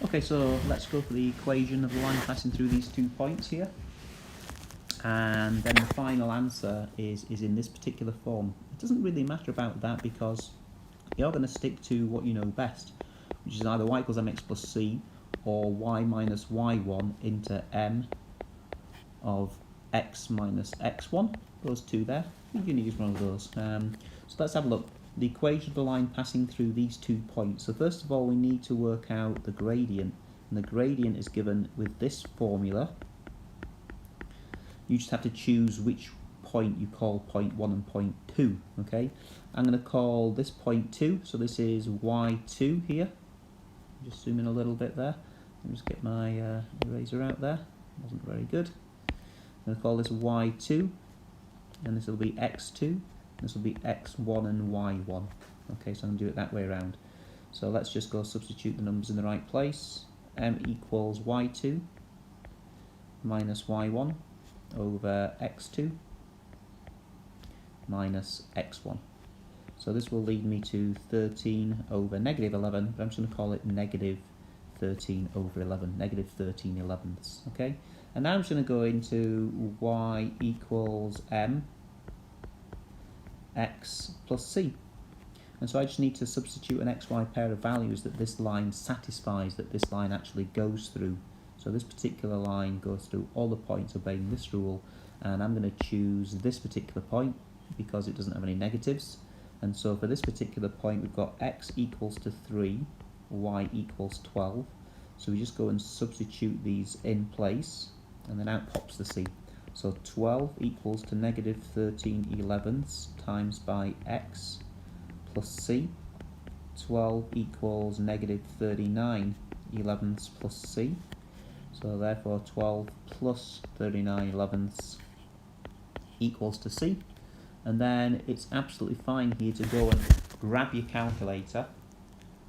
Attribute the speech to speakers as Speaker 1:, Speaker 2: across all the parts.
Speaker 1: Okay, so let's go for the equation of the line passing through these 2 points here. And then the final answer is in this particular form. It doesn't really matter about that because you're going to stick to what you know best, which is either y equals mx plus c or y minus y1 into m of x minus x1. Those two there, you're going to use one of those. So let's have a look. The equation of the line passing through these 2 points. So first of all, we need to work out the gradient. And the gradient is given with this formula. You just have to choose which point you call point 1 and point 2, okay? I'm going to call this point 2, so this is y2 here. Just zoom in a little bit there. Let me just get my eraser out there. Wasn't very good. I'm going to call this y2, and this will be x2, this will be x1 and y1. Okay, so I'm going to do it that way around. So let's just go substitute the numbers in the right place. M equals y2 minus y1 over x2 minus x1. So this will lead me to 13 over negative 11, but I'm just going to call it negative 13 over 11, negative 13 elevenths, okay? And now I'm just going to go into y equals m x plus c. And so I just need to substitute an xy pair of values that this line satisfies, that this line actually goes through. So this particular line goes through all the points obeying this rule, and I'm going to choose this particular point because it doesn't have any negatives. And so for this particular point we've got x equals to 3, y equals 12. So we just go and substitute these in place, and then out pops the c. So 12 equals to negative 13 elevenths times by x plus c. 12 equals negative 39 elevenths plus c. So therefore 12 plus 39 elevenths equals to c. And then it's absolutely fine here to go and grab your calculator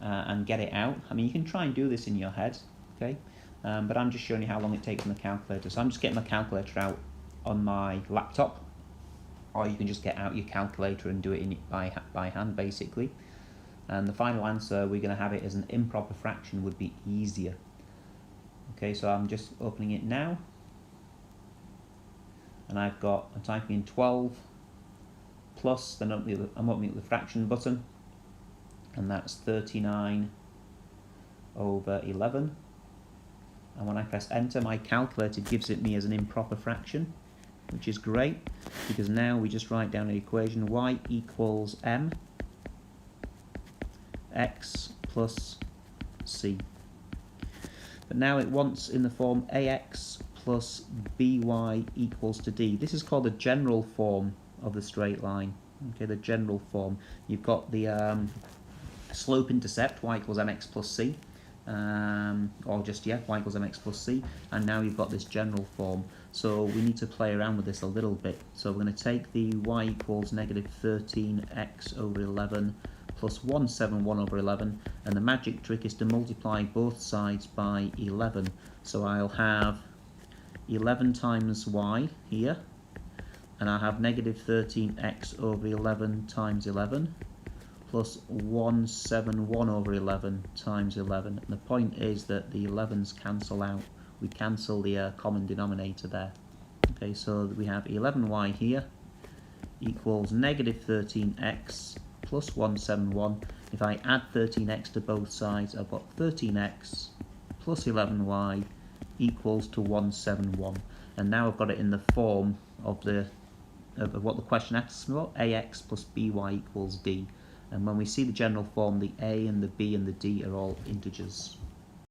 Speaker 1: and get it out. I mean, you can try and do this in your head, okay? But I'm just showing you how long it takes on the calculator. So I'm just getting my calculator out on my laptop, or you can just get out your calculator and do it by hand, basically. And the final answer, we're going to have it as an improper fraction, would be easier. Okay, so I'm just opening it now, and I'm typing in 12 plus, then I'm opening up the fraction button, and that's 39 over 11. And when I press enter, my calculator gives it me as an improper fraction, which is great, because now we just write down an equation, y equals m x plus c. But now it wants in the form ax plus by equals to d. This is called the general form of the straight line. Okay, the general form. You've got the slope intercept, y equals mx plus c, or just, y equals mx plus c, and now you've got this general form. So we need to play around with this a little bit. So we're going to take the y equals negative 13x over 11 plus 171 over 11, and the magic trick is to multiply both sides by 11. So I'll have 11 times y here, and I'll have negative 13x over 11 times 11 plus 171 over 11 times 11. And the point is that the 11s cancel out. We cancel the common denominator there. Okay, so we have 11y here equals negative 13x plus 171. If I add 13x to both sides, I've got 13x plus 11y equals to 171. And now I've got it in the form of what the question asks me about, ax plus by equals d. And when we see the general form, the a and the b and the d are all integers.